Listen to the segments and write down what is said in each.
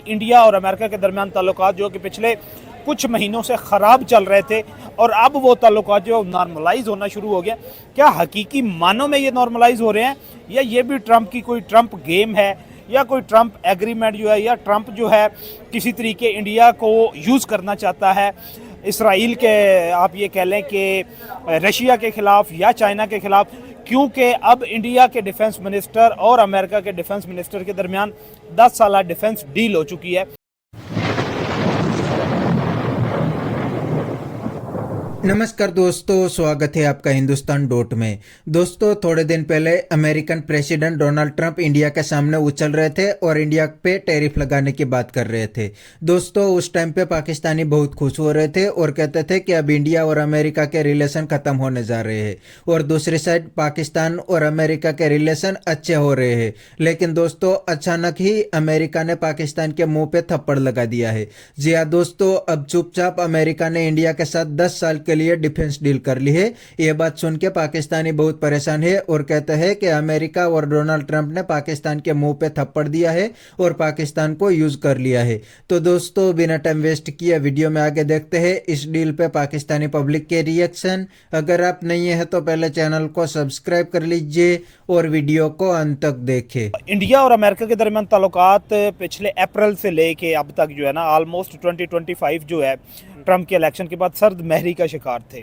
India और America के दरमियान ताल्लुकात जो कि पिछले कुछ महीनों से ख़राब चल रहे थे और अब वो ताल्लुकात जो नॉर्मलाइज होना शुरू हो गया, क्या हकीकी मानों में ये नॉर्मलाइज हो रहे हैं या ये भी ट्रंप की कोई ट्रंप गेम है या कोई ट्रंप एग्रीमेंट जो है या ट्रंप जो है किसी तरीके इंडिया को यूज़ करना चाहता है इसराइल के, आप ये कह लें कि रशिया के ख़िलाफ़ या चाइना के ख़िलाफ़, क्योंकि अब इंडिया के डिफेंस मिनिस्टर और अमेरिका के डिफेंस मिनिस्टर के दरमियान 10 साल डिफेंस डील हो चुकी है। नमस्कार दोस्तों, स्वागत है आपका हिंदुस्तान डॉट में। दोस्तों, थोड़े दिन पहले American president Donald Trump India के सामने उछल रहे थे और इंडिया पे टैरिफ लगाने की बात कर रहे थे। दोस्तों, उस टाइम पे पाकिस्तानी बहुत खुश हो रहे थे और कहते थे कि अब इंडिया और अमेरिका के रिलेशन खत्म होने जा रहे हैं और दूसरी साइड पाकिस्तान और अमेरिका के रिलेशन अच्छे हो रहे हैं। लेकिन दोस्तों, अचानक ही अमेरिका ने पाकिस्तान के मुंह पे थप्पड़ लगा दिया है। जी हाँ दोस्तों, अब चुपचाप अमेरिका ने इंडिया के साथ 10 साल के लिए डिफेंस डील कर ली है। यह बात सुन के पाकिस्तानी बहुत परेशान है और कहते हैं कि अमेरिका और डोनाल्ड ट्रंप ने पाकिस्तान के मुंह पे थप्पड़ दिया है और पाकिस्तान को यूज कर लिया है। तो दोस्तों, बिना टाइम वेस्ट किए वीडियो में आगे देखते हैं इस डील पे पाकिस्तानी पब्लिक के रिएक्शन। अगर आप नहीं है तो पहले चैनल को सब्सक्राइब कर लीजिए और वीडियो को अंत तक देखें। इंडिया और अमेरिका के दरमियान ताल्लुकात पिछले अप्रैल से लेके अब तक जो है ना ऑलमोस्ट 2025 जो है ट्रंप के इलेक्शन के बाद सर्द महरी का शिकार थे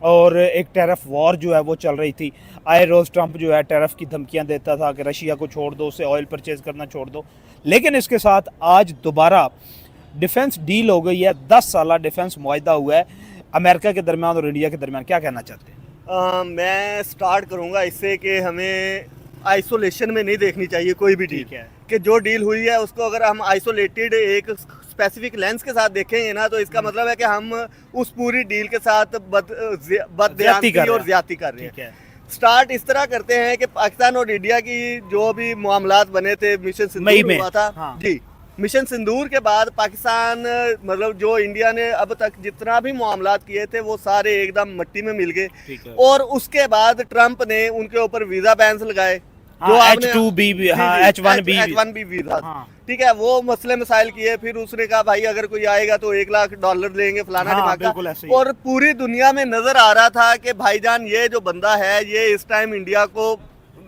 और एक टैरिफ वॉर जो है वो चल रही थी। आए रोज़ ट्रंप जो है टैरिफ की धमकियां देता था कि रशिया को छोड़ दो, उससे ऑयल परचेज करना छोड़ दो। लेकिन इसके साथ आज दोबारा डिफेंस डील हो गई है, 10 साल डिफेंस मुआहदा हुआ है अमेरिका के दरमियान और इंडिया के दरमियान। क्या कहना चाहते हैं? मैं स्टार्ट करूंगा इससे कि हमें आइसोलेशन में नहीं देखनी चाहिए कोई भी डील है कि जो डील हुई है उसको अगर हम आइसोलेटेड एक स्पेसिफिक लेंस के साथ देखेंगे ना तो इसका मतलब है कि हम उस पूरी डील के साथ बदध्यानी और ज्यादती कर रहे हैं। स्टार्ट इस तरह करते हैं कि पाकिस्तान और इंडिया की जो भी मामलात बने थे मिशन सिंदूर हुआ था। हाँ। जी, मिशन सिंदूर के बाद पाकिस्तान मतलब जो इंडिया ने अब तक जितना भी मामलात किए थे वो सारे एकदम मिट्टी में मिल गए और उसके बाद ट्रंप ने उनके ऊपर वीजा बैन्स लगाए। H2B, H1B वीजा, ठीक है, वो मसले मसाइल किए। फिर उसने कहा भाई अगर कोई आएगा तो $1 लाख देंगे, फलाना ढिमाका। और पूरी दुनिया में नजर आ रहा था कि भाईजान ये जो बंदा है ये इस टाइम इंडिया को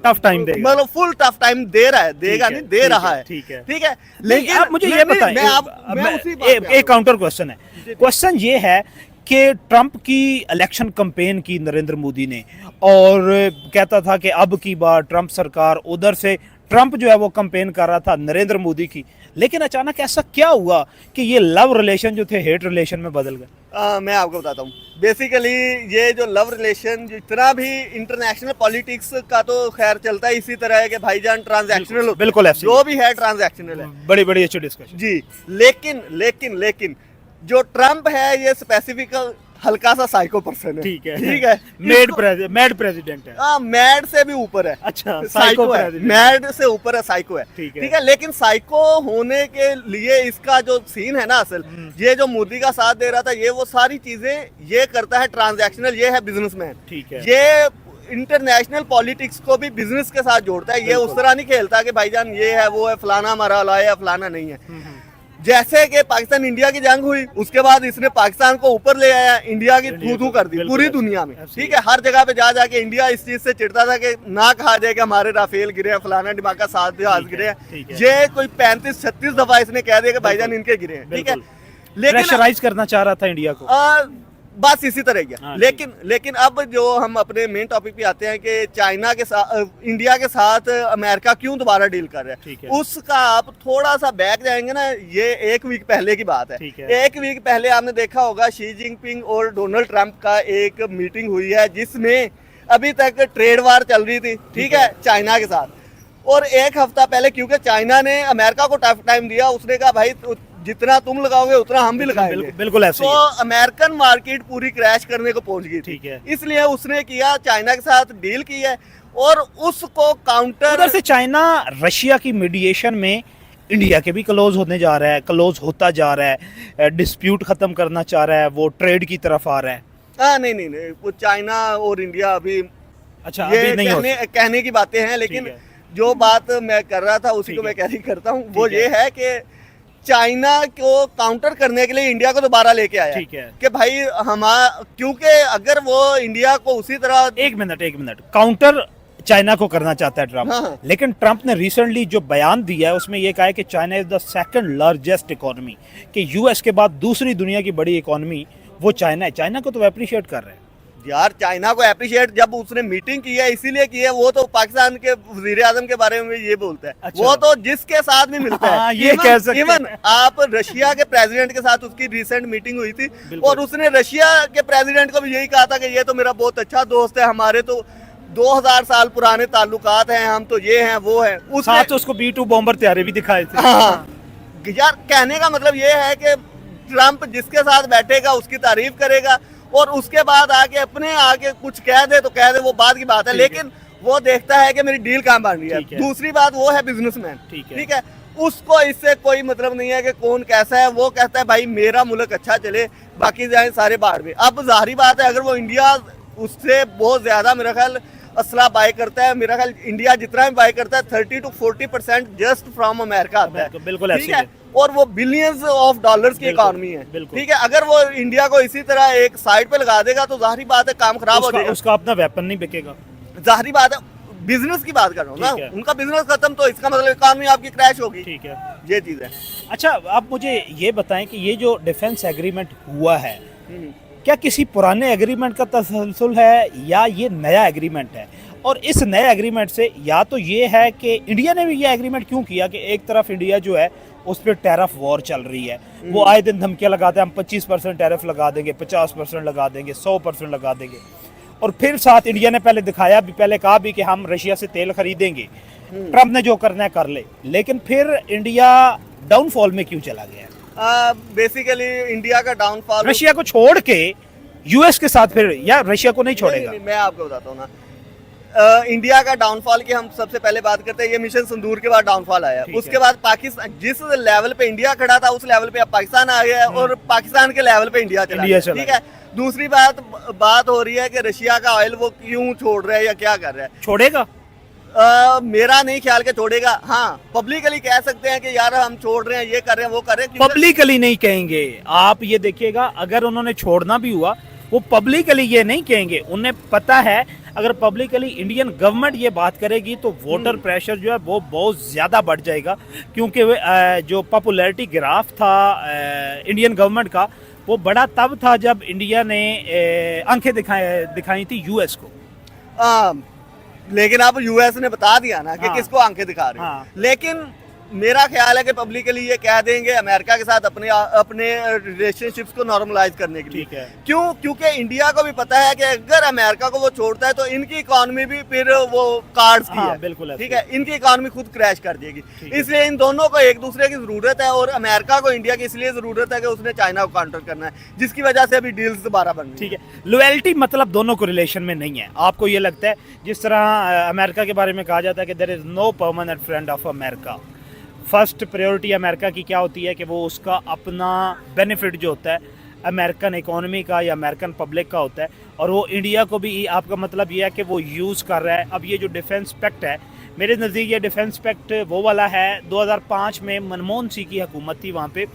टफ टाइम देगा, मतलब फुल टफ टाइम दे रहा है, देगा नहीं दे रहा है। ठीक है, लेकिन आप मुझे ये बताएं, एक काउंटर क्वेश्चन है। क्वेश्चन ये है कि ट्रंप की इलेक्शन कैंपेन की नरेंद्र मोदी ने और कहता था कि अब की बार ट्रंप सरकार, उधर से ट्रंप जो है वो कैंपेन कर रहा था नरेंद्र मोदी की। लेकिन अचानक ऐसा क्या हुआ कि ये लव रिलेशन जो थे हेट रिलेशन में बदल गए? मैं आपको बताता हूँ। बेसिकली ये जो लव रिलेशन जितना भी इंटरनेशनल पॉलिटिक्स का तो खैर चलता है इसी तरह है कि भाईजान ट्रांजैक्शनल, बिल्कुल जो भी है ट्रांजैक्शनल है। बड़ी अच्छी डिस्कशन जी। लेकिन जो ट्रंप है ये स्पेसिफिक हल्का सा साइको पर्सन है। ठीक है, मैड प्रेसिडेंट है। हाँ, मैड से भी ऊपर है। अच्छा, साइको है, मैड से ऊपर है, साइको है। ठीक है, लेकिन साइको होने के लिए इसका जो सीन है ना असल, ये जो मोदी का साथ दे रहा था ये वो सारी चीजें ये करता है ट्रांजैक्शनल, ये है बिजनेसमैन। ठीक है, ये इंटरनेशनल पॉलिटिक्स को भी बिजनेस के साथ जोड़ता है। ये उस तरह नहीं खेलता कि भाईजान ये है वो है, फलाना हमारा लाया है, फलाना नहीं है। जैसे कि पाकिस्तान इंडिया की जंग हुई उसके बाद इसने पाकिस्तान को ऊपर ले आया, इंडिया की थू कर दी पूरी दुनिया में। ठीक है, हर जगह पे जाके इंडिया इस चीज से चिढ़ता था कि ना कहा जाए कि हमारे राफेल गिरे हैं, फलाना ढिमाका 7 जहाज गिरे हैं। ये कोई 35-36 दफा इसने कह दिया कि भाईजान इनके गिरे हैं। ठीक है, लेकिन प्रेशराइज करना चाह रहा था इंडिया को, बस इसी तरह गया। लेकिन अब जो हम अपने मेन टॉपिक पे आते हैं कि चाइना के साथ इंडिया के साथ अमेरिका क्यों दोबारा डील कर रहा है, उसका आप थोड़ा सा बैक जाएंगे ना, ये 1 वीक पहले की बात है। 1 वीक पहले आपने देखा होगा शी जिनपिंग और डोनाल्ड ट्रंप का एक मीटिंग हुई है जिसमें अभी तक ट्रेड वार चल रही थी। ठीक है, चाइना के साथ। और 1 हफ्ता पहले क्योंकि चाइना ने अमेरिका को टफ टाइम दिया, उसने कहा भाई जितना तुम लगाओगे उतना हम भी लगाएंगे। बिल्कुल ऐसे तो अमेरिकन मार्केट पूरी क्रैश करने को पहुंच गई। ठीक है, इसलिए उसने किया चाइना के साथ डील की है और उसको काउंटर उधर से चाइना रशिया की मीडिएशन में इंडिया के भी क्लोज होने जा रहा है, क्लोज होता जा रहा है, डिस्प्यूट खत्म करना चाह रहा है, वो ट्रेड की तरफ आ रहा है। नहीं, वो चाइना और इंडिया अभी अच्छा ये अभी नहीं कहने की बातें हैं, लेकिन जो बात मैं कर रहा था उसी को मैं कैरी करता हूँ। वो ये है कि चाइना को काउंटर करने के लिए इंडिया को दोबारा लेके आया ठीक है। कि भाई क्योंकि अगर वो इंडिया को उसी तरह एक मिनट काउंटर चाइना को करना चाहता है ट्रम्प। हाँ। लेकिन ट्रम्प ने रिसेंटली जो बयान दिया है उसमें यह कहा है कि China is the second largest economy, कि यूएस के बाद दूसरी दुनिया की बड़ी इकोनॉमी वो चाइना है। चाइना को तो अप्रिशिएट कर रहे हैं यार, चाइना को अप्रिशिएट जब उसने मीटिंग की है इसीलिए की है, वो तो पाकिस्तान के वजीर आजम के बारे में ये बोलता है। अच्छा। वो तो जिसके साथ भी मिलता है। हाँ, ये कह सकते हैं। इवन आप रशिया के प्रेसिडेंट के साथ उसकी रिसेंट मीटिंग हुई थी बिल्कुल। और उसने रशिया के प्रेसिडेंट को भी यही कहा था कि ये तो मेरा बहुत अच्छा दोस्त है, हमारे तो 2000 साल पुराने ताल्लुकात हैं, हम तो ये हैं वो हैं। साथ उसको B-2 बॉम्बर तैयारी भी दिखाए थे। हाँ, यार कहने का मतलब ये है कि ट्रम्प जिसके साथ बैठेगा उसकी तारीफ करेगा और उसके बाद आगे कुछ कह दे तो कह दे, वो बात की बात है। लेकिन वो देखता है कि मेरी डील कहाँ बन रही है। दूसरी बात वो है बिजनेसमैन, ठीक है, उसको इससे कोई मतलब नहीं है कि कौन कैसा है। वो कहता है भाई मेरा मुल्क अच्छा चले, बाकी जाए सारे बाहर में। अब जाहिर बात है अगर वो इंडिया उससे बहुत ज्यादा मेरा ख्याल असला बाय करता है, मेरा ख्याल इंडिया जितना भी बाय करता है 30 to 40% जस्ट फ्रॉम अमेरिका आता है। बिल्कुल ठीक है, और वो बिलियंस ऑफ डॉलर्स की इकोनॉमी है। ठीक है, अगर वो इंडिया को इसी तरह एक साइड पे लगा देगा तो जाहिर बात है काम खराब हो जाएगा। उसका अपना वेपन नहीं बिकेगा। जाहिर बात है, बिजनेस की बात कर रहा हूँ ना, उनका बिजनेस खत्म तो इसका मतलब इकोनॉमी आपकी क्रैश होगी। ठीक है, ये चीज है। अच्छा, आप मुझे ये बताएं कि ये जो डिफेंस एग्रीमेंट हुआ है क्या किसी पुराने एग्रीमेंट का तसलसल है या ये नया एग्रीमेंट है? और इस नए एग्रीमेंट से या तो ये है कि इंडिया ने भी ये एग्रीमेंट क्यों किया कि एक तरफ इंडिया जो है उस पर टैरिफ वॉर चल रही है, वो आए दिन धमकियां लगाते हैं, हम 25% टैरिफ लगा देंगे, 50% लगा देंगे, 100% लगा देंगे। और फिर साथ इंडिया ने पहले कहा भी कि हम रशिया से तेल खरीदेंगे, ट्रम्प ने जो करना है कर ले। लेकिन फिर इंडिया डाउनफॉल में क्यों चला गया? बेसिकली इंडिया का डाउनफॉल रशिया को छोड़ के यूएस के साथ, फिर या रशिया को नहीं छोड़ेगा? नहीं, मैं आपको बताता हूँ ना, इंडिया का डाउनफॉल की हम सबसे पहले बात करते हैं। ये मिशन सिंदूर के बाद डाउनफॉल आया, उसके बाद पाकिस्तान जिस लेवल पे इंडिया खड़ा था उस लेवल पे अब पाकिस्तान आ गया है और पाकिस्तान के लेवल पे इंडिया चला गया। ठीक है, दूसरी बात हो रही है कि रशिया का ऑयल वो क्यों छोड़ रहा है या क्या कर रहा है। छोड़ेगा? मेरा नहीं ख्याल के छोड़ेगा। हाँ, पब्लिकली कह सकते हैं कि यार हम छोड़ रहे हैं, ये कर रहे हैं, वो कर रहे हैं। पब्लिकली नहीं कहेंगे। आप ये देखिएगा, अगर उन्होंने छोड़ना भी हुआ वो पब्लिकली ये नहीं कहेंगे। उन्हें पता है अगर पब्लिकली इंडियन गवर्नमेंट ये बात करेगी तो वोटर प्रेशर जो है वो बहुत ज़्यादा बढ़ जाएगा, क्योंकि जो पॉपुलैरिटी ग्राफ था इंडियन गवर्नमेंट का वो बड़ा तब था जब इंडिया ने आंखें दिखाई थी यूएस को। लेकिन अब यूएस ने बता दिया ना कि किसको आंखें दिखा रहे हैं। लेकिन मेरा ख्याल है कि पब्लिकली ये कह देंगे अमेरिका के साथ अपने रिलेशनशिप्स को नॉर्मलाइज करने के लिए। ठीक है। क्यों? क्योंकि इंडिया को भी पता है कि अगर अमेरिका को वो छोड़ता है तो इनकी इकोनॉमी भी फिर वो कार्ड्स की है। बिल्कुल, ठीक है, इनकी इकोनॉमी खुद क्रैश कर देगी। इसलिए इन दोनों को एक दूसरे की जरूरत है और अमेरिका को इंडिया की इसलिए जरूरत है कि उसने चाइना को काउंटर करना है, जिसकी वजह से अभी डील्स दोबारा बन रही है। ठीक है, लॉयल्टी मतलब दोनों को रिलेशन में नहीं है। आपको ये लगता है जिस तरह अमेरिका के बारे में कहा जाता है कि there is no permanent friend of America. First priority America की क्या होती है कि वो उसका अपना बेनिफिट जो होता है अमेरिकन इकोनॉमी का या अमेरिकन पब्लिक का होता है, और वो इंडिया को भी, आपका मतलब ये है कि वो यूज़ कर रहा है। अब ये जो डिफेंस पैक्ट है, मेरे नज़दीक ये डिफेंस पैक्ट वो वाला है 2005 में मनमोहन सिंह की हुकूमत थी वहाँ पे,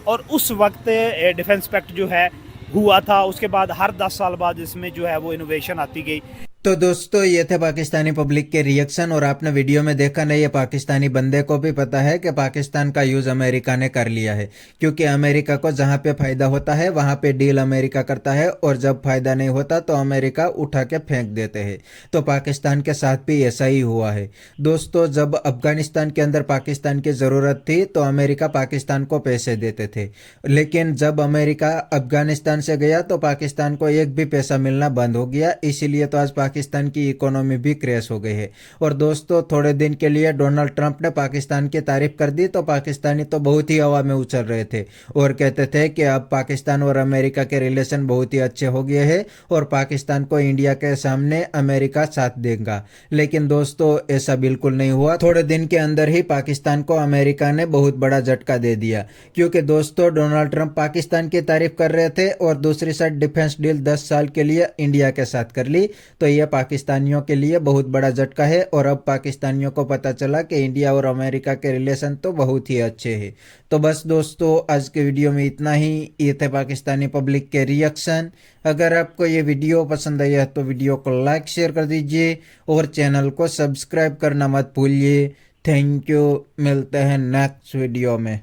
और उस वक्त डिफेंस पैक्ट जो है हुआ था। उसके बाद हर 10 साल बाद इसमें जो है वो इनोवेशन आती गई। तो दोस्तों ये थे पाकिस्तानी पब्लिक के रिएक्शन, और आपने वीडियो में देखा नहीं, ये पाकिस्तानी बंदे को भी पता है कि पाकिस्तान का यूज़ अमेरिका ने कर लिया है, क्योंकि अमेरिका को जहां पे फ़ायदा होता है वहां पे डील अमेरिका करता है, और जब फ़ायदा नहीं होता तो अमेरिका उठा के फेंक देते हैं। तो पाकिस्तान के साथ भी ऐसा ही हुआ है दोस्तों। जब अफगानिस्तान के अंदर पाकिस्तान की ज़रूरत थी तो अमेरिका पाकिस्तान को पैसे देते थे, लेकिन जब अमेरिका अफगानिस्तान से गया तो पाकिस्तान को एक भी पैसा मिलना बंद हो गया। इसीलिए तो आज पाकिस्तान की इकोनॉमी भी क्रैश हो गई है। और दोस्तों थोड़े दिन के लिए डोनाल्ड ट्रंप ने पाकिस्तान की तारीफ कर दी तो पाकिस्तानी तो बहुत ही हवा में उछल रहे थे और कहते थे कि अब पाकिस्तान और अमेरिका के रिलेशन बहुत ही अच्छे हो गए हैं और पाकिस्तान को इंडिया के सामने अमेरिका साथ देगा। लेकिन दोस्तों ऐसा बिल्कुल नहीं हुआ। थोड़े दिन के अंदर ही पाकिस्तान को अमेरिका ने बहुत बड़ा झटका दे दिया, क्योंकि दोस्तों डोनाल्ड ट्रंप पाकिस्तान की तारीफ कर रहे थे और दूसरी साइड डिफेंस डील 10 साल के लिए इंडिया के साथ कर ली। तो ये ये पाकिस्तानियों के लिए बहुत बड़ा झटका है और अब पाकिस्तानियों को पता चला कि इंडिया और अमेरिका के रिलेशन तो बहुत ही अच्छे हैं। तो बस दोस्तों, आज के वीडियो में इतना ही। ये थे पाकिस्तानी पब्लिक के रिएक्शन। अगर आपको ये वीडियो पसंद आया तो वीडियो को लाइक शेयर कर दीजिए और चैनल को सब्सक्राइब करना मत भूलिए। थैंक यू, मिलते हैं नेक्स्ट वीडियो में।